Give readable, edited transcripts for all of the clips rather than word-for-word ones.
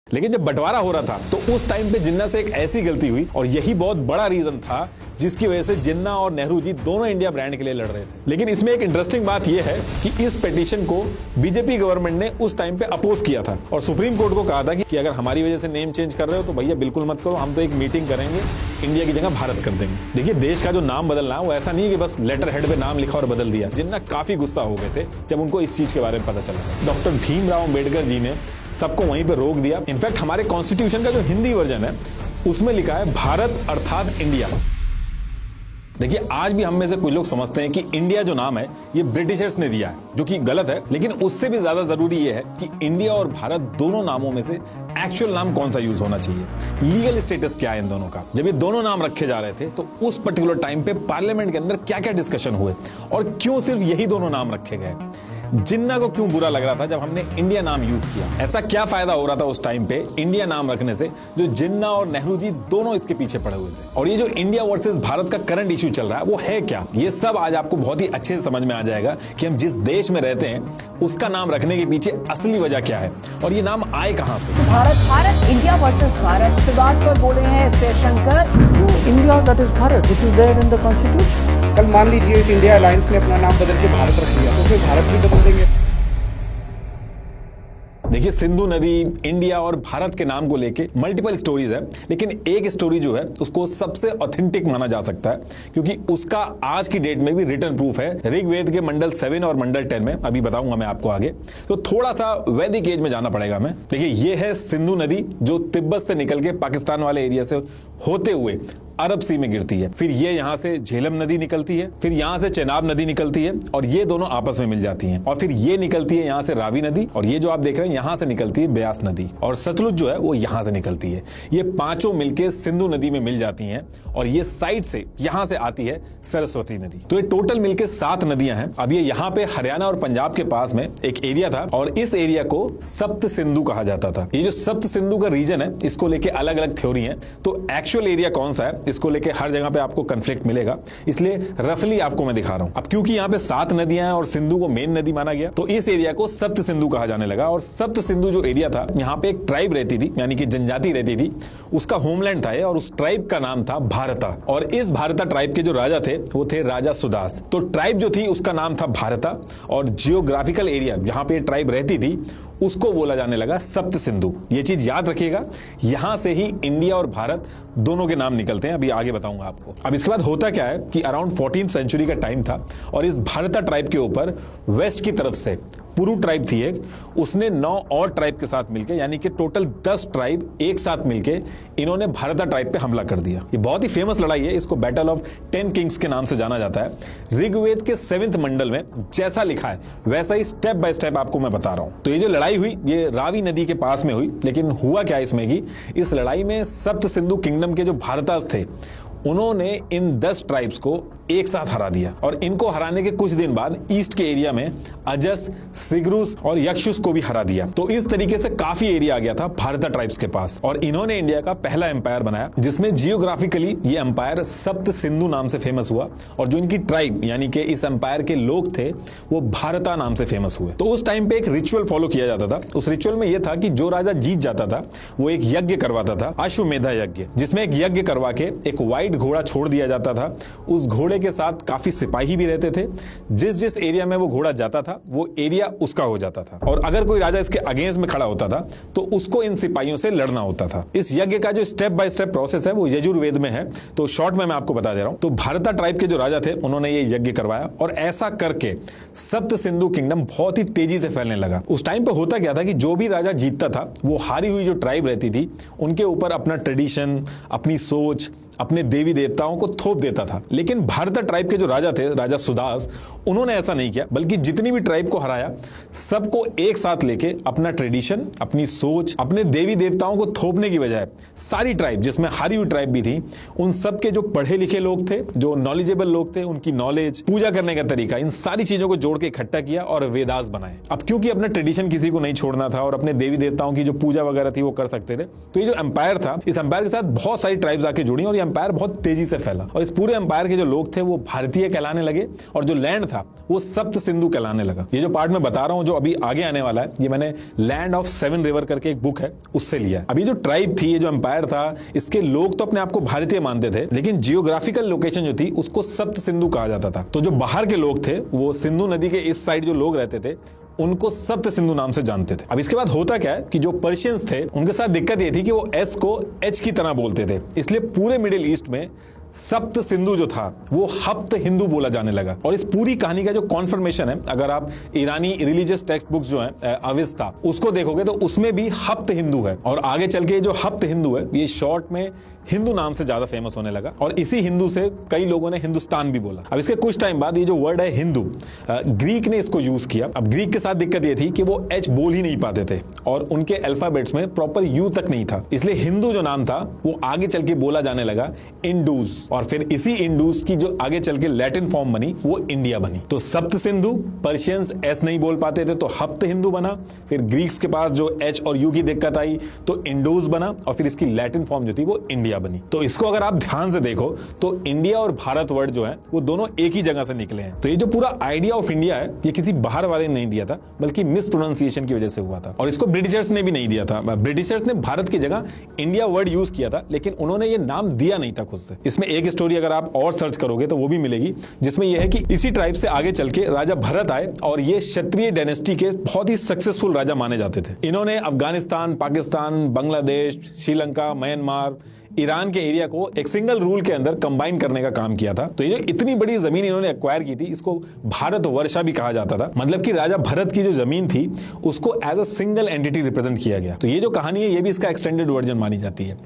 लेकिन जब बंटवारा हो रहा था तो उस टाइम पे जिन्ना से एक ऐसी गलती हुई और यही बहुत बड़ा रीजन था जिसकी वजह से जिन्ना और नेहरू जी दोनों इंडिया ब्रांड के लिए लड़ रहे थे। लेकिन इसमें एक इंटरेस्टिंग बात यह है कि इस पिटीशन को बीजेपी गवर्नमेंट ने उस टाइम पे अपोज किया था और सुप्रीम कोर्ट को कहा था कि अगर हमारी वजह से नेम चेंज कर रहे हो तो भैया बिल्कुल मत करो, हम तो एक मीटिंग करेंगे, इंडिया की जगह भारत कर देंगे। देखिए, देश का जो नाम बदलना वो ऐसा नहीं है कि बस लेटर हेड पे नाम लिखा और बदल दिया। जिन्ना काफी गुस्सा हो गए थे जब उनको इस चीज के बारे में पता चला। डॉक्टर भीमराव अम्बेडकर जी ने सबको वहीं पे रोक दिया। इनफैक्ट हमारे कॉन्स्टिट्यूशन का जो हिंदी वर्जन है उसमें लिखा है भारत अर्थात इंडिया। देखिए, आज भी हम में से कुछ लोग समझते हैं कि इंडिया जो नाम है ये ब्रिटिशर्स ने दिया है, जो कि गलत है। लेकिन उससे भी ज्यादा जरूरी ये है कि इंडिया और भारत दोनों नामों में से एक्चुअल नाम कौन सा यूज होना चाहिए, लीगल स्टेटस क्या है इन दोनों का। जब ये दोनों नाम रखे जा रहे थे तो उस पर्टिकुलर टाइम पे पार्लियामेंट के अंदर क्या क्या डिस्कशन हुए और क्यों सिर्फ यही दोनों नाम रखे गए। जिन्ना को क्यों बुरा लग रहा था जब हमने इंडिया नाम यूज किया, ऐसा क्या फायदा हो रहा था उस टाइम पे इंडिया नाम रखने से, जो जिन्ना और नेहरू जी दोनों इसके पीछे पड़े हुए थे। और ये जो इंडिया वर्सेस भारत का करंट इश्यू चल रहा है वो है क्या, ये सब आज आपको बहुत ही अच्छे से समझ में आ जाएगा कि हम जिस देश में रहते हैं उसका नाम रखने के पीछे असली वजह क्या है और ये नाम आए कहां से। भारत इंडिया वर्सेस भारत की बात पर बोले हैं S Jaishankar. India that is Bharat, it is there in the constitution. कल मान लीजिए इस इंडिया अलायंस ने अपना नाम बदल के भारत रख दिया तो फिर भारत भी बदल देंगे। देखिए, सिंधु नदी, इंडिया और भारत के नाम को लेके मल्टीपल स्टोरीज है, लेकिन एक स्टोरी जो है उसको सबसे ऑथेंटिक माना जा सकता है क्योंकि उसका आज की डेट में भी रिटर्न प्रूफ है ऋग्वेद के मंडल 7 और मंडल 10 में। अभी बताऊंगा मैं आपको आगे। तो थोड़ा सा वैदिक एज में जाना पड़ेगा हमें। देखिए, ये है सिंधु नदी जो तिब्बत से निकल के पाकिस्तान वाले एरिया से होते हुए अरब सी में गिरती है। फिर ये यहां से झेलम नदी निकलती है, फिर यहां से चेनाब नदी निकलती है और ये दोनों आपस में मिल जाती हैं। और फिर ये निकलती है यहां से रावी नदी और ये जो आप देख रहे हैं यहां से निकलती है ब्यास नदी और सतलुज जो है वो यहां से निकलती है। ये पांचों मिलकर सिंधु नदी में मिल जाती हैं और ये साइड से यहां से आती है सरस्वती नदी। तो ये टोटल मिलकर 7 नदियां हैं। अब ये यहाँ पे हरियाणा और पंजाब के पास में एक एरिया था और इस एरिया को सप्त सिंधु कहा जाता था। ये जो सप्त सिंधु का रीजन है इसको लेके अलग अलग थ्योरी है। तो एक्चुअल एरिया कौन सा है इसको लेके हर जगह पे आपको कंफ्लिक्ट मिलेगा, इसलिए रफली आपको मैं दिखा रहा हूं। अब क्योंकि यहाँ पे 7 नदियां हैं और सिंधु को मेन नदी माना गया तो इस एरिया को सप्त सिंधु कहा जाने लगा। और सप्त सिंधु जो एरिया था यहाँ पे एक ट्राइब रहती थी, यानी कि जनजाति रहती थी, उसका होमलैंड था और उस ट्राइब का नाम था भारता। और इस भारता ट्राइब के जो राजा थे वो थे राजा सुदास। तो ट्राइब जो थी उसका नाम था भारता और जियोग्राफिकल एरिया जहां पे ट्राइब रहती थी उसको बोला जाने लगा सप्त सिंधु। ये चीज याद रखिएगा, यहां से ही इंडिया और भारत दोनों के नाम निकलते हैं। अभी आगे बताऊंगा आपको। अब इसके बाद होता क्या है कि अराउंड 14th सेंचुरी का टाइम था और इस भारता ट्राइब के ऊपर वेस्ट की तरफ से पुरु ट्राइब थी एक, उसने 9 और ट्राइब के साथ मिलकर, यानी कि टोटल 10 ट्राइब एक साथ मिलकर इन्होंने भारता ट्राइब पे हमला कर दिया। ये बहुत ही फेमस लड़ाई है, इसको बैटल ऑफ 10 किंग्स के नाम से जाना जाता है। ऋग्वेद के 7th मंडल में जैसा लिखा है वैसा ही स्टेप बाय स्टेप आपको मैं बता रहा हूं। तो ये जो लड़ाई हुई ये रावी नदी के पास में हुई, लेकिन हुआ क्या इसमें कि इस लड़ाई में सप्त सिंधु किंगडम के जो भारतास थे उन्होंने इन 10 ट्राइब्स को एक साथ हरा दिया और इनको हराने के कुछ दिन बाद ईस्ट के एरिया में अजस, सिग्रुस और यक्षुस को भी हरा दिया। तो इस तरीके से काफी एरिया आ गया था भारता ट्राइब्स के पास और इन्होंने इंडिया का पहला एम्पायर बनाया जिसमें जियोग्राफिकली ये एम्पायर सप्त सिंधु नाम से फेमस हुआ और जो इनकी ट्राइब यानी कि इस एम्पायर के लोग थे वो भारता नाम से फेमस हुए। तो उस टाइम पे एक रिचुअल फॉलो किया जाता था। उस रिचुअल में यह था कि जो राजा जीत जाता था वो एक यज्ञ करवाता था, अश्वमेधा यज्ञ, जिसमें एक यज्ञ करवा के एक व्हाइट घोड़ा छोड़ दिया जाता था। उस घोड़े के साथ काफी सिपाही भी रहते थे। जिस जिस एरिया में वो घोड़ा जाता था वो एरिया उसका हो जाता था और अगर कोई राजा इसके अगेंस्ट में खड़ा होता था तो उसको इन सिपाहियों से लड़ना होता था। इस यज्ञ का जो स्टेप बाय स्टेप प्रोसेस है वो यजुर्वेद में है, तो शॉर्ट में मैं आपको बता दे रहा हूं। तो भारता ट्राइब के जो राजा थे उन्होंने ये यज्ञ करवाया और ऐसा करके सप्त सिंधु किंगडम बहुत ही तेजी से फैलने लगा। उस टाइम पे होता क्या था कि जो भी राजा जीतता था वो हारी हुई जो ट्राइब रहती थी उनके ऊपर अपना ट्रेडिशन, अपनी सोच, अपने देवी देवताओं को थोप देता था। लेकिन भारता ट्राइब के जो राजा थे, राजा सुदास, उन्होंने ऐसा नहीं किया, बल्कि जितनी भी ट्राइब को हराया सबको एक साथ लेके अपना ट्रेडिशन, अपनी सोच, अपने देवी देवताओं को थोपने की बजाय सारी ट्राइब, जिसमें हारी हुई ट्राइब भी थी, उन सब के जो पढ़े लिखे लोग थे, जो नॉलेजेबल लोग थे, उनकी नॉलेज, पूजा करने का तरीका, इन सारी चीजों को जोड़ के इकट्ठा किया और वेदास बनाए। अब क्योंकि अपना ट्रेडिशन किसी को नहीं छोड़ना था और अपने देवी देवताओं की जो पूजा वगैरह थी वो कर सकते थे, तो ये जो एम्पायर था, इस एम्पायर के साथ बहुत सारी ट्राइब्स आके जुड़ी और ये एम्पायर बहुत तेजी से फैला और इस पूरे एम्पायर के जो लोग थे वो भारतीय कहलाने लगे और जो लैंड था वो सप्त सिंधु कहलाने लगा। ये जो पार्ट मैं बता रहा हूं जो अभी आगे आने वाला है, ये मैंने लैंड ऑफ 7 रिवर करके एक बुक है उससे लिया है। अभी जो ट्राइब थी, ये जो एम्पायर था, इसके लोग तो अपने आप को भारतीय मानते थे, लेकिन जियोग्राफिकल लोकेशन जो थी उसको सप्त सिंधु कहा जाता था। तो जो बाहर के लोग थे वो सिंधु नदी के इस साइड जो लोग रहते थे उनको सप्त सिंधु नाम से जानते थे। अब इसके बाद होता क्या है कि जो पर्शियंस थे उनके साथ दिक्कत ये थी कि वो एस को एच की तरह बोलते थे, इसलिए पूरे मिडिल ईस्ट में सप्त सिंधु जो था वो हप्त हिंदू बोला जाने लगा। और इस पूरी कहानी का जो कॉन्फर्मेशन है, अगर आप ईरानी रिलीजियस टेक्स्ट बुक्स जो है अविस्ता उसको देखोगे तो उसमें भी हप्त हिंदू है। और आगे चल के जो हप्त हिंदू है ये शॉर्ट में हिंदू नाम से ज्यादा फेमस होने लगा और इसी हिंदू से कई लोगों ने हिंदुस्तान भी बोला। अब इसके कुछ टाइम बाद ये जो वर्ड है हिंदू, ग्रीक ने इसको यूज किया। अब ग्रीक के साथ दिक्कत ये थी कि वो एच बोल ही नहीं पाते थे और उनके अल्फाबेट्स में प्रॉपर यू तक नहीं था, इसलिए हिंदू जो नाम था वो आगे चल के बोला जाने लगा इंडूज। और फिर इसी इंडूज की जो आगे चल के लैटिन फॉर्म बनी वो इंडिया बनी। तो सप्त सिंधु, पर्शियंस एस नहीं बोल पाते थे तो हप्त हिंदू बना, फिर ग्रीक्स के पास जो एच और यू की दिक्कत आई तो इंडूज बना और फिर इसकी लैटिन फॉर्म जो थी वो इंडिया बनी। तो इसको अगर आप ध्यान से देखो तो इंडिया और भारत वर्ड जो है वो दोनों एक ही जगह से निकले हैं। तो ये जो पूरा आइडिया ऑफ इंडिया है ये किसी बाहर वाले ने नहीं दिया था, बल्कि मिस प्रोनाउंसिएशन की वजह से हुआ था और इसको ब्रिटिशर्स ने भी नहीं दिया था। ब्रिटिशर्स ने भारत की जगह इंडिया वर्ड यूज किया था, लेकिन उन्होंने ये नाम दिया नहीं था खुद से। इसमें एक स्टोरी अगर आप और सर्च करोगे तो वो भी मिलेगी, जिसमें यह है कि इसी ट्राइब से आगे चल के राजा भरत आए और ये क्षत्रिय डायनेस्टी के बहुत ही सक्सेसफुल राजा माने जाते थे। इन्होंने अफगानिस्तान, पाकिस्तान, बांग्लादेश, श्रीलंका, म्यांमार, ईरान के एरिया को एक सिंगल रूल के अंदर कंबाइन करने का काम किया था। तो ये जो इतनी बड़ी जमीन इन्होंने एक्वायर की थी इसको भारत वर्षा भी कहा जाता था, मतलब कि राजा भरत की जो जमीन थी उसको as a single entity represent किया गया। तो ये जो कहानी है ये भी इसका एक्सटेंडेड वर्जन मानी जाती है।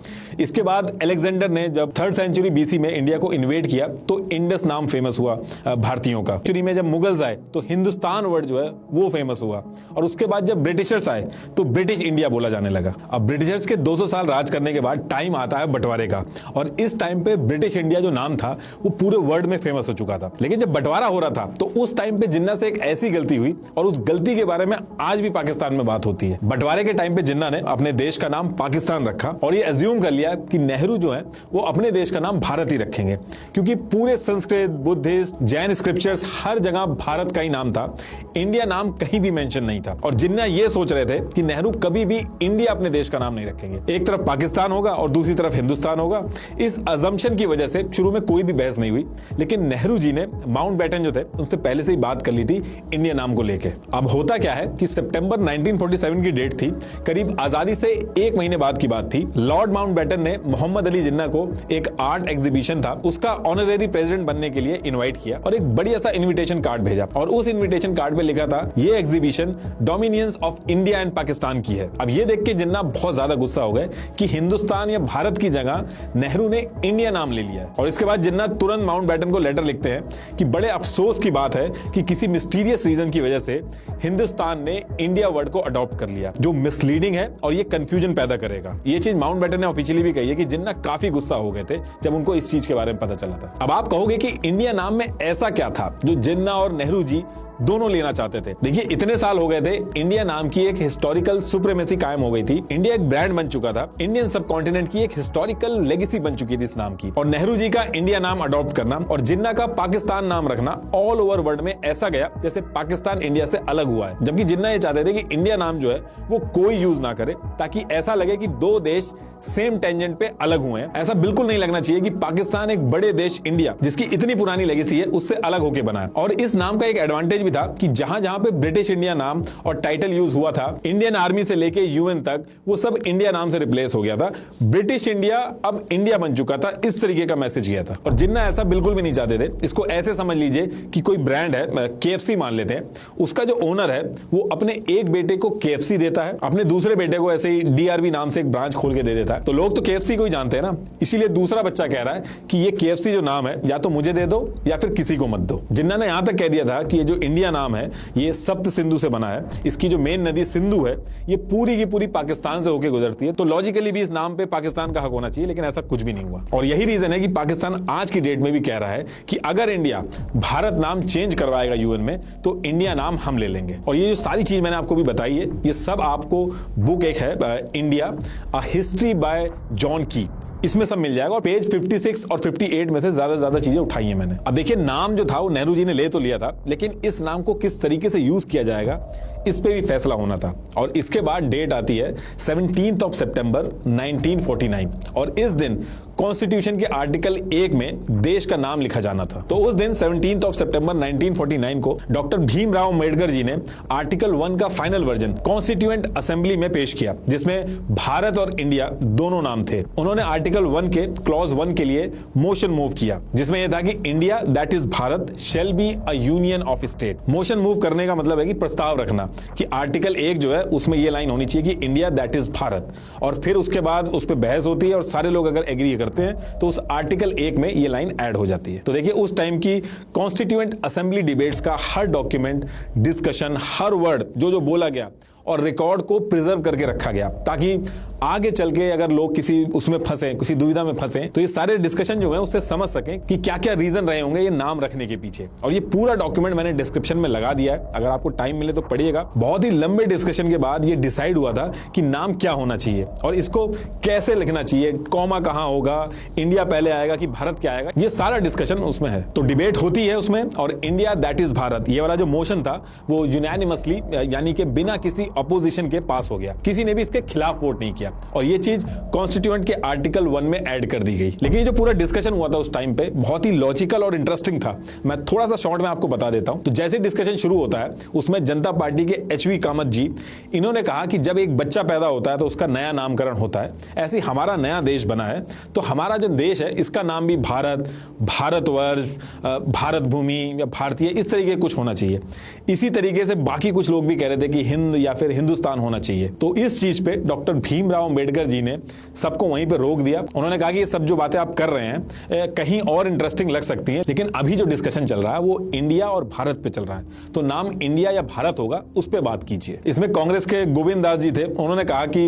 इसके बाद अलेक्जेंडर ने जब 3rd सेंचुरी बीसी में इंडिया को इन्वेड किया तो इंडस नाम फेमस हुआ भारतीयों का। सेंचुरी में जब मुगल्स आए तो हिंदुस्तान वर्ड जो है वो फेमस हुआ और उसके बाद जब ब्रिटिशर्स आए तो ब्रिटिश इंडिया बोला जाने लगा। अब ब्रिटिशर्स के 200 साल राज करने के बाद टाइम आता है बंटवारे का और इस टाइम पे ब्रिटिश इंडिया जो नाम था वो पूरे वर्ल्ड में फेमस हो चुका था। लेकिन जब बंटवारा हो रहा था तो उस टाइम पे जिन्ना से एक ऐसी गलती हुई और उस गलती के बारे में आज भी पाकिस्तान में बात होती है। बंटवारे के टाइम पे जिन्ना ने अपने देश का नाम पाकिस्तान रखा और ये एज्यूम कर लिया कि नेहरू जो है वो अपने देश का नाम भारत ही रखेंगे, क्योंकि पूरे संस्कृत, बुद्धिस्ट, जैन स्क्रिप्चर्स हर जगह भारत का ही नाम था, इंडिया नाम कहीं भी मेंशन नहीं था। और जिन्ना ये सोच रहे थे कि नेहरू कभी भी इंडिया अपने देश का नाम नहीं रखेंगे, एक तरफ पाकिस्तान होगा और दूसरी तरफ हिंदुस्तान होगा। इस अजम्पशन की वजह से शुरू में कोई भी बहस नहीं हुई, लेकिन नेहरू जी ने माउंटबेटन जो थे उनसे पहले से ही बात कर ली थी इंडिया नाम को लेके। अब होता क्या है कि सितंबर 1947 की डेट थी, करीब आजादी से 1 महीने बाद की बात थी। लॉर्ड माउंटबेटन ने मोहम्मद अली जिन्ना को एक आर्ट एग्जीबिशन था उसका ऑनरेरी प्रेसिडेंट बनने के लिए इनवाइट किया और एक बढ़िया सा इन्विटेशन कार्ड भेजा और उस इन्विटेशन कार्ड पे लिखा था ये exhibition dominions of India and Pakistan की है। अब ये देख के जिन्ना बहुत ज्यादा गुस्सा हो गए कि हिंदुस्तान या भारत की जगह नेहरू ने इंडिया नाम ले लिया और इसके बाद जिन्ना तुरंत माउंटबेटन को लेटर लिखते हैं कि बड़े अफसोस की बात है कि किसी मिस्टीरियस रीजन की वजह से हिंदुस्तान ने इंडिया वर्ड को अडॉप्ट कर लिया, जो मिसलीडिंग है और ये कंफ्यूजन पैदा करेगा। ये चीज माउंटबेटन ने ऑफिशियली भी कही है कि जिन्ना काफी गुस्सा हो गए थे जब उनको इस चीज के बारे में पता चला था। अब आप कहोगे कि इंडिया नाम में ऐसा क्या था जो जिन्ना और नेहरू जी दोनों लेना चाहते थे। देखिए इतने साल हो गए थे, इंडिया नाम की एक हिस्टोरिकल सुप्रीमेसी कायम हो गई थी, इंडिया एक ब्रांड बन चुका था, इंडियन सब कॉन्टिनेंट की एक हिस्टोरिकल लेगेसी बन चुकी थी इस नाम की। और नेहरू जी का इंडिया नाम अडॉप्ट करना और जिन्ना का पाकिस्तान नाम रखना ऑल ओवर वर्ल्ड में ऐसा गया जैसे पाकिस्तान इंडिया से अलग हुआ है, जबकि जिन्ना ये चाहते थे कि इंडिया नाम जो है वो कोई यूज ना करे ताकि ऐसा लगे कि दो देश सेम टेंजेंट पे अलग हुए हैं। ऐसा बिल्कुल नहीं लगना चाहिए कि पाकिस्तान एक बड़े देश इंडिया जिसकी इतनी पुरानी लेगेसी है उससे अलग होकर बना है। और इस नाम का एक एडवांटेज भी था कि जहां जहां पे ब्रिटिश इंडिया नाम और टाइटल यूज हुआ था, इंडियन आर्मी से लेके यूएन तक वो सब इंडिया नाम से रिप्लेस हो गया था। ब्रिटिश इंडिया अब इंडिया बन चुका था, इस तरीके का मैसेज गया था। और जिन्ना ऐसा बिल्कुल भी नहीं चाहते थे। इसको ऐसे समझ लीजिए कि कोई ब्रांड है, KFC मान लेते हैं, उसका जो ओनर है वो अपने एक बेटे को KFC देता है, अपने दूसरे बेटे को ऐसे ही DRB नाम से एक ब्रांच खोल के दे देता है। तो लोग तो KFC को ही जानते हैं ना, इसीलिए दूसरा बच्चा कह रहा है कि ये KFC जो नाम है या तो मुझे दे दो या फिर किसी को मत दो। जिन्ना ने यहां तक कह दिया था कि ये जो इंडिया नाम है ये सप्त सिंधु से बना है, इसकी जो मेन नदी सिंधु है ये पूरी की पूरी पाकिस्तान से होकर गुजरती है, तो लॉजिकली भी इस नाम पे पाकिस्तान का हक होना चाहिए, लेकिन ऐसा कुछ भी नहीं हुआ। और यही रीजन है कि पाकिस्तान आज की डेट में भी कह रहा है कि अगर इंडिया भारत नाम चेंज करवाएगा यूएन में तो इंडिया नाम हम ले लेंगे। और ये जो सारी चीज मैंने आपको भी बताई है ये सब आपको बुक एक है India a history by John की, इसमें सब मिल जाएगा। और पेज 56 और 58 में से ज्यादा चीजें उठाई हैं मैंने। अब देखिए, नाम जो था वो नेहरू जी ने ले तो लिया था, लेकिन इस नाम को किस तरीके से यूज किया जाएगा इस पे भी फैसला होना था। और इसके बाद डेट आती है 17 सितंबर 1949 और इस दिन कॉन्स्टिट्यूशन के आर्टिकल 1 में देश का नाम लिखा जाना था। तो उस दिन 17 सितंबर 1949 को डॉक्टर भीमराव अंबेडकर जी ने आर्टिकल 1 का फाइनल वर्जन कॉन्स्टिट्यूएंट असेंबली में पेश किया, जिसमें भारत और इंडिया दोनों नाम थे। उन्होंने आर्टिकल 1 के क्लॉज 1 के लिए मोशन मूव किया, जिसमें यह था कि India that is Bharat shall be a union of state. Motion move करने का मतलब है कि प्रस्ताव रखना कि आर्टिकल 1 जो है उसमें यह लाइन होनी चाहिए कि इंडिया दैट इज भारत, और फिर उसके बाद उस पर बहस होती है और सारे लोग अगर एग्री करते हैं तो उस आर्टिकल 1 में ये लाइन ऐड हो जाती है। तो देखिए, उस टाइम की कॉन्स्टिट्यूएंट असेंबली डिबेट्स का हर डॉक्यूमेंट, डिस्कशन, हर वर्ड जो बोला गया और रिकॉर्ड को प्रिजर्व करके रखा गया, ताकि आगे चल के अगर लोग किसी उसमें फंसे, किसी दुविधा में फंसे, तो ये सारे डिस्कशन जो है उससे समझ सकें कि क्या क्या रीजन रहे होंगे ये नाम रखने के पीछे। और ये पूरा डॉक्यूमेंट मैंने डिस्क्रिप्शन में लगा दिया है, अगर आपको टाइम मिले तो पढ़िएगा। बहुत ही लंबे डिस्कशन के बाद ये डिसाइड हुआ था कि नाम क्या होना चाहिए और इसको कैसे लिखना चाहिए, कॉमा कहां होगा, इंडिया पहले आएगा कि भारत क्या आएगा, ये सारा डिस्कशन उसमें है। तो डिबेट होती है उसमें, और इंडिया दैट इज भारत ये वाला जो मोशन था वो यूनानिमसली यानी कि बिना किसी अपोजिशन के पास हो गया, किसी ने भी इसके खिलाफ वोट नहीं किया, और ये चीज कॉन्स्टिट्यूएंट के आर्टिकल 1 में ऐड कर दी गई। लेकिन ये जो पूरा डिस्कशन हुआ था उस टाइम पे बहुत ही लॉजिकल और इंटरेस्टिंग था। मैं थोड़ा सा शॉर्ट में आपको बता देता हूं। तो जैसे डिस्कशन शुरू होता है उसमें जनता पार्टी के एचवी कामत जी, इन्होंने कहा कि जब एक बच्चा पैदा होता है तो उसका नया नामकरण होता है, ऐसे हमारा नया देश बना है तो हमारा जो देश है इसका नाम भी भारत, भारतवर्ष, भारत भूमि या भारतीय इस तरीके कुछ होना चाहिए। इसी तरीके से बाकी कुछ लोग भी कह रहे थे कि हिंद या फिर हिंदुस्तान होना चाहिए। तो इस चीज पे डॉक्टर भीमराव अंबेडकर जी ने सबको वहीं पे रोक दिया। उन्होंने कहा कि ये सब जो बातें आप कर रहे हैं कहीं और इंटरेस्टिंग लग सकती हैं, लेकिन अभी जो डिस्कशन चल रहा है वो इंडिया और भारत पे चल रहा है, तो नाम इंडिया या भारत होगा उस पे बात कीजिए। इसमें कांग्रेस के गोविंद दास जी थे, उन्होंने कहा कि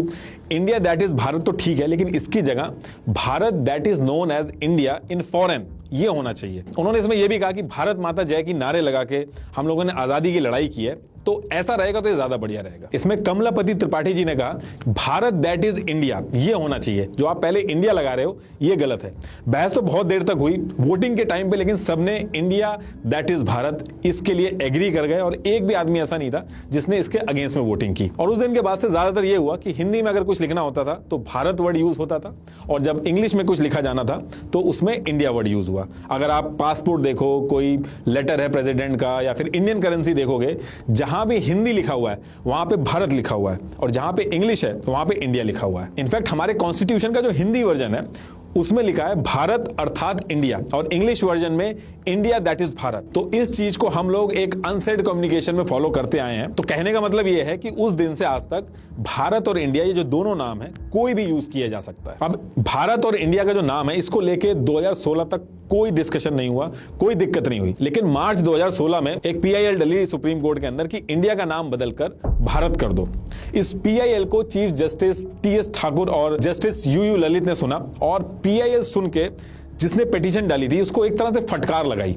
इंडिया दैट इज भारत तो ठीक है, लेकिन इसकी जगह Bharat that is known as India in foreign ये होना चाहिए। उन्होंने इसमें यह भी कहा कि भारत माता जय की नारे लगा के हम लोगों ने आजादी की लड़ाई की है, तो ऐसा रहेगा तो ये ज्यादा बढ़िया रहेगा। इसमें कमलापति त्रिपाठी जी ने कहा भारत दैट इज इंडिया ये होना चाहिए, जो आप पहले इंडिया लगा रहे हो ये गलत है। बहस तो बहुत देर तक हुई वोटिंग के टाइम पे, लेकिन सबने इंडिया दैट इज भारत इसके लिए एग्री कर गए, और एक भी आदमी ऐसा नहीं था जिसने इसके अगेंस्ट में वोटिंग की। और उस दिन के बाद से ज्यादातर ये हुआ कि हिंदी में अगर कुछ लिखना होता था तो भारत वर्ड यूज होता था, और जब इंग्लिश में कुछ लिखा जाना था तो उसमें इंडिया वर्ड यूज हुआ। अगर आप पासपोर्ट देखो, कोई लेटर है प्रेसिडेंट का, या फिर इंडियन करेंसी देखोगे, जहां भी हिंदी लिखा हुआ है वहां पे भारत लिखा हुआ है, और जहां पे इंग्लिश है वहां पे इंडिया लिखा हुआ है। इनफैक्ट हमारे कॉन्स्टिट्यूशन का जो हिंदी वर्जन है उसमें लिखा है भारत अर्थात इंडिया, और इंग्लिश वर्जन में इंडिया दैट इज भारत। तो इस चीज को हम लोग एक अनसेड कम्युनिकेशन में फॉलो करते आए हैं। तो कहने का मतलब यह है कि उस दिन से आज तक भारत और इंडिया ये जो दोनों नाम है कोई भी यूज किया जा सकता है। अब भारत और इंडिया का जो नाम है इसको लेके 2016 तक कोई डिस्कशन नहीं हुआ, कोई दिक्कत नहीं हुई, लेकिन मार्च 2016 में एक पीआईएल डली सुप्रीम कोर्ट के अंदर कि इंडिया का नाम बदलकर भारत कर दो। इस पीआईएल को चीफ जस्टिस टीएस ठाकुर और जस्टिस यूयू ललित ने सुना, और पीआईएल सुन के जिसने पिटीशन डाली थी उसको एक तरह से फटकार लगाई।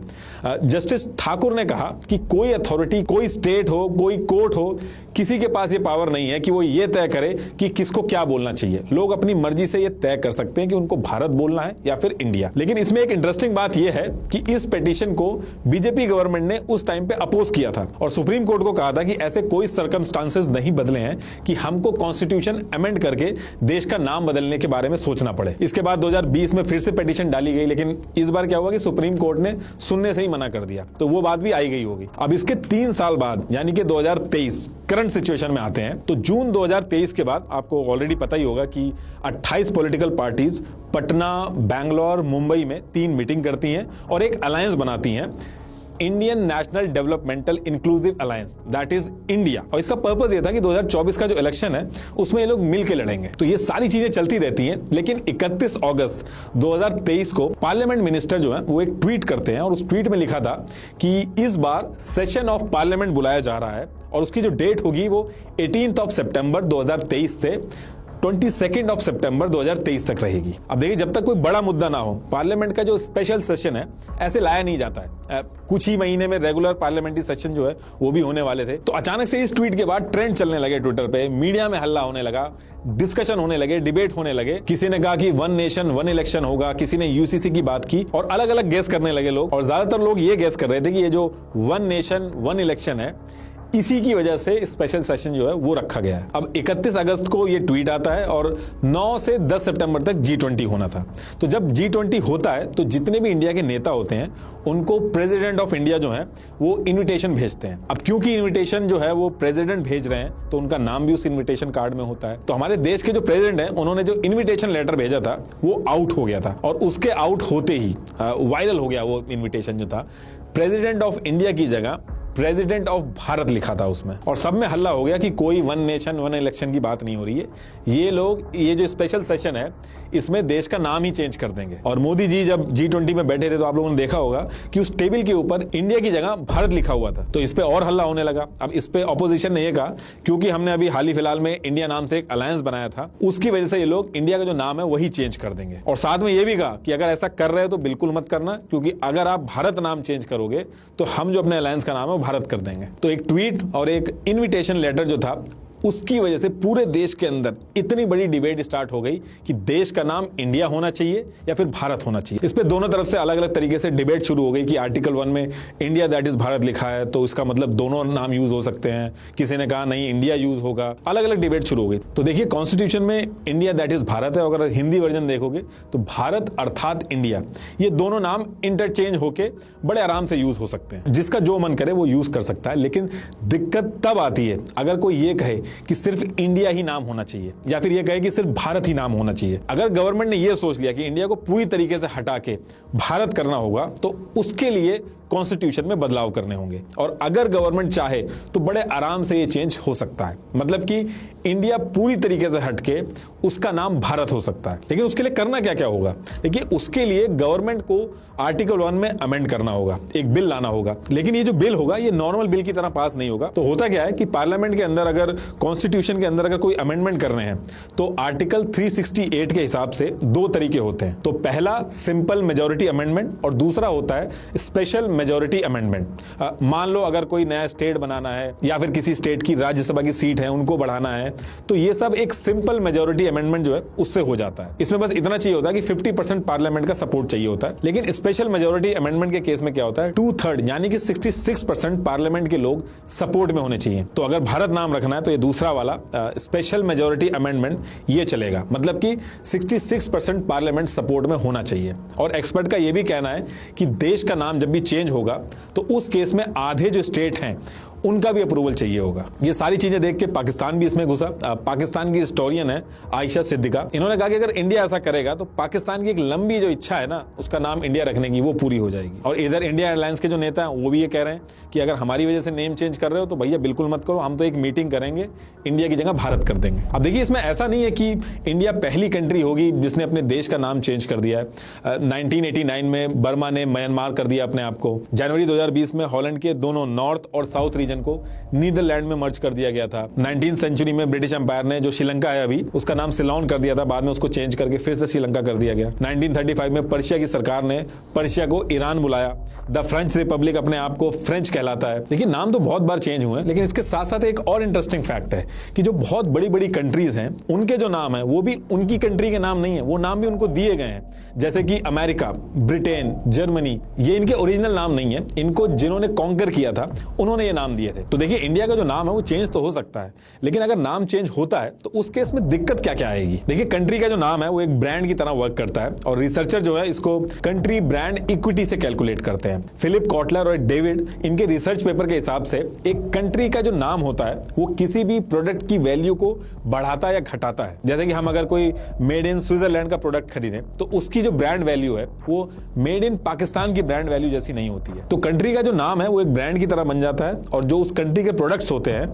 जस्टिस ठाकुर ने कहा कि कोई अथॉरिटी, कोई स्टेट हो, कोई कोर्ट हो, किसी के पास ये पावर नहीं है कि वो ये तय करे कि किसको क्या बोलना चाहिए। लोग अपनी मर्जी से ये तय कर सकते हैं कि उनको भारत बोलना है या फिर इंडिया। लेकिन इसमें एक इंटरेस्टिंग बात यह है कि इस पिटीशन को बीजेपी गवर्नमेंट ने उस टाइम पे अपोज किया था, और सुप्रीम कोर्ट को कहा था कि ऐसे कोई सर्कमस्टांसेस नहीं बदले हैं कि हमको कॉन्स्टिट्यूशन अमेंड करके देश का नाम बदलने के बारे में सोचना पड़े। इसके बाद 2020 में फिर से पिटीशन डाली गई, लेकिन इस बार क्या हुआ कि सुप्रीम कोर्ट ने सुनने से ही मना कर दिया, तो वो बात भी आई गई होगी। अब इसके 3 साल बाद यानी कि 2023 करंट सिचुएशन में आते हैं। तो जून 2023 के बाद आपको ऑलरेडी पता ही होगा कि 28 पॉलिटिकल पार्टीज पटना, बैंगलोर, मुंबई में 3 मीटिंग करती हैं और एक अलायंस बनाती हैं, Indian national developmental inclusive alliance that is India. और इसका पर्पस ये था कि 2024 का जो इलेक्शन है उसमें ये लोग मिलकर लड़ेंगे। तो ये सारी चीजें चलती रहती हैं, लेकिन 31 अगस्त 2023 को पार्लियामेंट मिनिस्टर जो है वो एक ट्वीट करते हैं, और उस ट्वीट में लिखा था कि इस बार सेशन ऑफ पार्लियामेंट बुलाया जा रहा है, और उसकी जो डेट होगी वो 18 सितंबर 2023 से 22 सितंबर 2023 तक रहेगी। अब देखिए, जब तक कोई बड़ा मुद्दा ना हो, पार्लियामेंट का जो स्पेशल सेशन है ऐसे लाया नहीं जाता है। कुछ ही महीने में रेगुलर पार्लियामेंट्री सेशन जो है वो भी होने वाले थे। तो अचानक से इस ट्वीट के बाद ट्रेंड चलने लगे ट्विटर पे, मीडिया में हल्ला होने लगा, डिस्कशन होने लगे, डिबेट होने लगे। किसी ने कहा कि वन नेशन वन इलेक्शन होगा, किसी ने यूसीसी की बात की और अलग अलग गेस करने लगे लोग। और ज्यादातर लोग ये गेस कर रहे थे कि ये जो वन नेशन वन इलेक्शन है, इसी की वजह से स्पेशल सेशन जो है वो रखा गया है। अब 31 अगस्त को ये ट्वीट आता है और 9 से 10 सितंबर तक G20 होना था। तो जब G20 होता है तो जितने भी इंडिया के नेता होते हैं उनको प्रेसिडेंट ऑफ इंडिया जो है वो इनविटेशन भेजते हैं। अब क्योंकि इनविटेशन जो है वो प्रेसिडेंट भेज रहे हैं तो उनका नाम भी उस इनविटेशन कार्ड में होता है। तो हमारे देश के जो प्रेसिडेंट हैं उन्होंने जो इनविटेशन लेटर भेजा था वो आउट हो गया था और उसके आउट होते ही वायरल हो गया वो इनविटेशन जो था। प्रेसिडेंट ऑफ इंडिया की जगह प्रेसिडेंट ऑफ भारत लिखा था उसमें और सब में हल्ला हो गया कि कोई वन नेशन वन इलेक्शन की बात नहीं हो रही है। ये लोग ये जो स्पेशल सेशन है इसमें देश का नाम ही चेंज कर देंगे। और मोदी जी जब G20 में बैठे थे तो आप लोगों ने देखा होगा कि उस टेबल के ऊपर इंडिया की जगह भारत लिखा हुआ था। तो इस पे और हल्ला होने लगा। अब इस पे ऑपोजिशन ने ये कहा क्योंकि हमने अभी हाल ही फिलहाल में इंडिया नाम से एक अलायंस बनाया था, उसकी वजह से ये लोग इंडिया का जो नाम है वही चेंज कर देंगे। और साथ में ये भी कहा कि अगर ऐसा कर रहे हो तो बिल्कुल मत करना, क्योंकि अगर आप भारत नाम चेंज करोगे तो हम जो अपने अलायंस का नाम है वो भारत कर देंगे। तो एक ट्वीट और एक इनविटेशन लेटर जो था उसकी वजह से पूरे देश के अंदर इतनी बड़ी डिबेट स्टार्ट हो गई कि देश का नाम इंडिया होना चाहिए या फिर भारत होना चाहिए। इस पे दोनों तरफ से अलग अलग तरीके से डिबेट शुरू हो गई कि आर्टिकल 1 में इंडिया दैट इज भारत लिखा है तो इसका मतलब दोनों नाम यूज हो सकते हैं। किसी ने कहा नहीं इंडिया यूज होगा, अलग अलग डिबेट शुरू हो गई। तो देखिए, कॉन्स्टिट्यूशन में इंडिया दैट इज भारत है, अगर हिंदी वर्जन देखोगे तो भारत अर्थात इंडिया, ये दोनों नाम इंटरचेंज होके बड़े आराम से यूज हो सकते हैं। जिसका जो मन करे वो यूज कर सकता है। लेकिन दिक्कत तब आती है अगर कोई ये कहे कि सिर्फ इंडिया ही नाम होना चाहिए या फिर ये कहे कि सिर्फ भारत ही नाम होना चाहिए। अगर गवर्नमेंट ने ये सोच लिया कि इंडिया को पूरी तरीके से हटा के भारत करना होगा तो उसके लिए कॉन्स्टिट्यूशन में बदलाव करने होंगे। और अगर गवर्नमेंट चाहे तो बड़े आराम से ये चेंज हो सकता है, मतलब कि इंडिया पूरी तरीके से हटके उसका नाम भारत हो सकता है। लेकिन उसके लिए करना क्या क्या होगा? देखिए, उसके लिए गवर्नमेंट को आर्टिकल 1 में अमेंड करना होगा, एक बिल लाना होगा। लेकिन ये जो बिल होगा ये नॉर्मल बिल की तरह पास नहीं होगा। तो होता क्या है कि पार्लियामेंट के अंदर अगर कॉन्स्टिट्यूशन के अंदर अगर कोई अमेंडमेंट कर रहे हैं तो आर्टिकल 368 के हिसाब से दो तरीके होते हैं। तो पहला सिंपल मेजोरिटी अमेंडमेंट और दूसरा होता है स्पेशल मेजोरिटी अमेंडमेंट। मान लो अगर कोई नया स्टेट बनाना है या फिर किसी स्टेट की राज्यसभा की सीट है उनको बढ़ाना है तो ये सब एक सिंपल मेजोरिटी अमेंडमेंट जो है उससे हो जाता है। इसमें बस इतना चाहिए होता है कि 50% पार्लियामेंट का सपोर्ट चाहिए होता है। लेकिन स्पेशल मेजोरिटी अमेंडमेंट के केस में क्या होता है, 2/3 यानी कि 66% पार्लियामेंट के लोग सपोर्ट में होने चाहिए। तो अगर भारत नाम रखना है तो ये दूसरा वाला स्पेशल मेजोरिटी अमेंडमेंट ये चलेगा, मतलब कि 66% पार्लियामेंट सपोर्ट में होना चाहिए। और एक्सपर्ट का ये भी कहना है कि देश का नाम जब भी चेंज होगा तो उस केस में आधे जो स्टेट हैं उनका भी अप्रूवल चाहिए होगा। ये सारी चीजें देख के पाकिस्तान भी इसमें घुसा। पाकिस्तान की हिस्टोरियन है आयशा सिद्दीका, इन्होंने कहा कि अगर इंडिया ऐसा करेगा तो पाकिस्तान की एक लंबी जो इच्छा है ना उसका नाम इंडिया रखने की वो पूरी हो जाएगी। और इधर इंडिया एयरलाइंस के जो नेता हैं वो भी ये कह रहे हैं कि अगर हमारी वजह से नेम चेंज कर रहे हो तो भैया बिल्कुल मत करो, हम तो एक मीटिंग करेंगे, इंडिया की जगह भारत कर देंगे। अब देखिए, इसमें ऐसा नहीं है कि इंडिया पहली कंट्री होगी जिसने अपने देश का नाम चेंज कर दिया है। 1989 में बर्मा ने म्यांमार कर दिया अपने आप को। जनवरी 2020 में हॉलैंड के दोनों नॉर्थ और साउथ रीजन को नीदरलैंड में मर्ज कर दिया गया था। 19th सेंचुरी में ब्रिटिश एम्पायर ने जो श्रीलंका है अभी उसका नाम सिलोन कर दिया था, बाद में उसको चेंज करके फिर से श्रीलंका कर दिया गया। 1935 में पर्शिया की सरकार ने पर्शिया को ईरान बुलाया। द फ्रेंच रिपब्लिक अपने आप को फ्रेंच कहलाता है। लेकिन नाम तो बहुत बार चेंज हुए हैं। लेकिन इसके साथ साथ एक और इंटरेस्टिंग फैक्ट है कि जो बहुत बड़ी बड़ी कंट्रीज हैं उनके जो नाम है वो भी उनकी कंट्री के नाम नहीं है, वो नाम भी उनको दिए गए हैं। जैसे कि अमेरिका, ब्रिटेन, जर्मनी, ये इनके ओरिजिनल नाम नहीं है, इनको जिन्होंने कॉन्कर किया था उन्होंने ये नाम दिए थे। तो देखिए, इंडिया का जो नाम है वो चेंज तो हो सकता है, लेकिन अगर नाम चेंज होता है तो उस केस में दिक्कत क्या क्या आएगी? देखिए, कंट्री का जो नाम है वो एक ब्रांड की तरह वर्क करता है और रिसर्चर जो है इसको कंट्री ब्रांड इक्विटी से कैलकुलेट करते हैं। फिलिप कॉटलर और डेविड इनके रिसर्च पेपर के हिसाब से एक कंट्री का जो नाम होता है वो किसी भी प्रोडक्ट की वैल्यू को बढ़ाता या घटाता है। जैसे कि हम अगर कोई मेड इन स्विट्जरलैंड का प्रोडक्ट खरीदें तो उसकी जो ब्रांड वैल्यू है वो मेड इन पाकिस्तान की ब्रांड वैल्यू जैसी नहीं होती है। तो कंट्री का जो नाम है वो एक ब्रांड की तरह बन जाता है और जो उस कंट्री के प्रोडक्ट्स होते हैं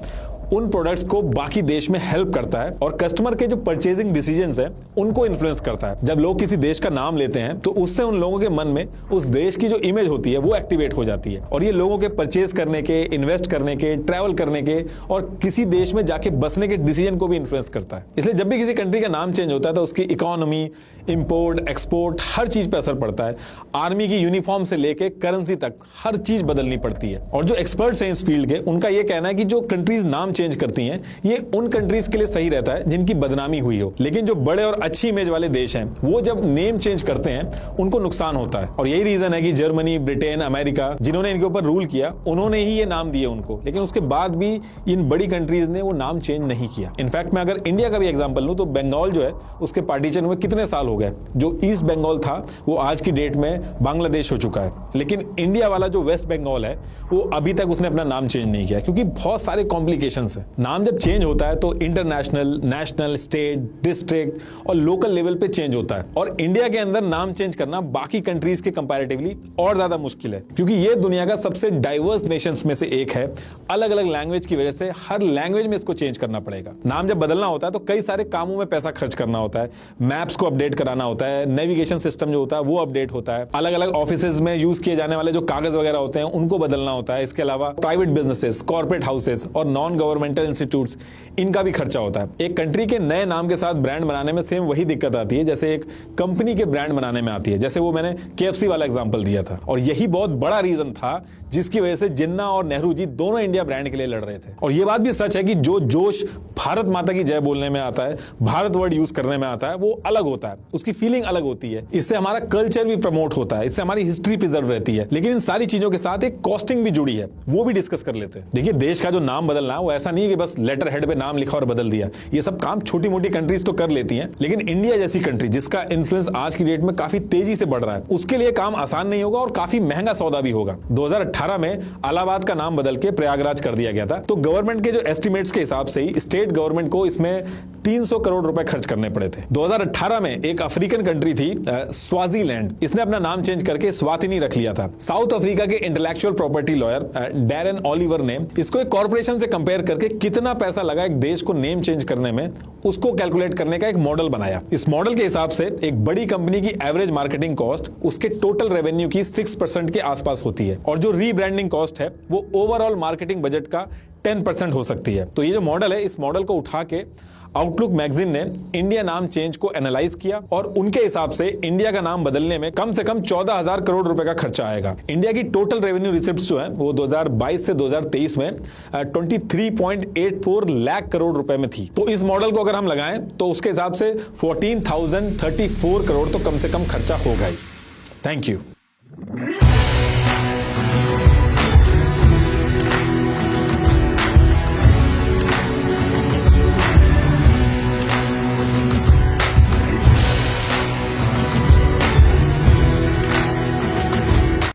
उन प्रोडक्ट्स को बाकी देश में हेल्प करता है और कस्टमर के जो परचेजिंग डिसीजंस हैं उनको इन्फ्लुएंस करता है। जब लोग किसी देश का नाम लेते हैं तो उससे उन लोगों के मन में उस देश की जो इमेज होती है वो एक्टिवेट हो जाती है और ये लोगों के परचेज करने के, इन्वेस्ट करने के, ट्रैवल करने के और किसी देश में जाके बसने के डिसीजन को भी इन्फ्लुएंस करता है। इसलिए जब भी किसी कंट्री का नाम चेंज होता है तो उसकी इकोनॉमी, इंपोर्ट, एक्सपोर्ट हर चीज पे असर पड़ता है। आर्मी की यूनिफॉर्म से लेके करेंसी तक हर चीज बदलनी पड़ती है। और जो एक्सपर्ट्स हैं इस फील्ड के, उनका यह कहना है कि जो कंट्रीज नाम चेंज करती हैं ये उन कंट्रीज के लिए सही रहता है जिनकी बदनामी हुई हो, लेकिन जो बड़े और अच्छी इमेज वाले देश हैं वो जब नेम चेंज करते हैं उनको नुकसान होता है। और यही रीजन है कि जर्मनी, ब्रिटेन, अमेरिका जिन्होंने इनके ऊपर रूल किया उन्होंने ही ये नाम दिए उनको, लेकिन उसके बाद भी इन बड़ी कंट्रीज ने वो नाम चेंज नहीं किया। इनफैक्ट मैं अगर इंडिया का भी एग्जांपल लूं तो बंगाल जो है उसके पार्टीशन हुए कितने साल हो गए। जो ईस्ट बंगाल था वो आज की डेट में बांग्लादेश हो चुका है, लेकिन इंडिया वाला जो वेस्ट बंगाल है वो अभी तक उसने अपना नाम चेंज नहीं किया क्योंकि बहुत सारे कॉम्प्लिकेशंस हैं। नाम जब चेंज होता है तो इंटरनेशनल, नेशनल, स्टेट, डिस्ट्रिक्ट और लोकल लेवल पे चेंज होता है और इंडिया के अंदर नाम चेंज करना बाकी कंट्रीज के कंपैरेटिवली और ज्यादा मुश्किल है क्योंकि ये दुनिया का सबसे डाइवर्स नेशंस में से एक है। अलग अलग लैंग्वेज की वजह से हर लैंग्वेज में इसको चेंज करना पड़ेगा। नाम जब बदलना होता है तो कई सारे कामों में पैसा खर्च करना होता है, मैप्स को अपडेट कराना होता है, नेविगेशन सिस्टम जो होता है वो अपडेट होता है, अलग अलग ऑफिसेज में यूज किए जाने वाले जो कागज वगैरह होते हैं उनको बदलना होता है। इसके अलावा प्राइवेट बिजनेसेस, कॉर्पोरेट हाउसेस और नॉन गवर्नमेंटल इंस्टीट्यूट्स, इनका भी खर्चा होता है। एक कंट्री के नए नाम के साथ ब्रांड बनाने में सेम वही दिक्कत आती है जैसे एक कंपनी के ब्रांड बनाने में आती है, जैसे वो मैंने KFC वाला एग्जांपल दिया था। और यही बहुत बड़ा रीजन था जिसकी वजह से जिन्ना और नेहरू जी दोनों इंडिया ब्रांड के लिए लड़ रहे थे। और ये बात भी सच है कि जो जोश भारत माता की जय बोलने में आता है, भारत वर्ड यूज करने में आता है, वो अलग होता है, उसकी फीलिंग अलग होती है। इससे हमारा कल्चर भी प्रमोट होता है, इससे हमारी हिस्ट्री प्रिजर्व रहती है। लेकिन इन सारी चीजों के साथ एक कॉस्टिंग भी जुड़ी है, वो भी डिस्कस कर लेते हैं। देखिए, देश का जो नाम बदलना है वो ऐसा नहीं है कि बस लेटर हेड पे नाम लिखा और बदल दिया। ये सब काम छोटी मोटी कंट्रीज तो कर लेती हैं, लेकिन इंडिया जैसी कंट्री जिसका इन्फ्लुएंस आज की डेट में काफी तेजी से बढ़ रहा है, उसके लिए काम आसान नहीं होगा और काफी महंगा सौदा भी होगा। 2018 में इलाहाबाद का नाम बदल के प्रयागराज कर दिया गया था, तो गवर्नमेंट के जो एस्टिमेट्स के हिसाब से ही स्टेट गवर्नमेंट को इसमें 300 करोड़ रुपए खर्च करने पड़े थे। 2018 में एक अफ्रीकन कंट्री थी स्वाजीलैंड, इसने अपना नाम चेंज करके स्वातिनी रख लिया था। साउथ अफ्रीका के intellectual property lawyer Darren Oliver ने इसको एक कॉर्पोरेशन से कंपेयर करके कितना पैसा लगा एक देश को नेम चेंज करने में, उसको कैलकुलेट करने का एक मॉडल बनाया। इस मॉडल के हिसाब से एक बड़ी कंपनी की एवरेज मार्केटिंग कॉस्ट उसके टोटल रेवेन्यू की 6% के आसपास होती है और जो रीब्रांडिंग कॉस्ट है वो ओवरऑल मार्केटिंग बजट का 10% हो सकती है। तो ये जो मॉडल है, इस मॉडल को उठा के आउटलुक मैगजीन ने इंडिया नाम चेंज को एनालाइज किया और उनके हिसाब से इंडिया का नाम बदलने में कम से कम 14,000 करोड़ रुपए का खर्चा आएगा। इंडिया की टोटल रेवेन्यू रिसिप्ट्स जो है वो 2022 से 2023 में 23.84 लाख करोड़ रुपए में थी। तो इस मॉडल को अगर हम लगाएं तो उसके हिसाब से 14,034 करोड़ तो कम से कम खर्चा होगा ही। Thank you.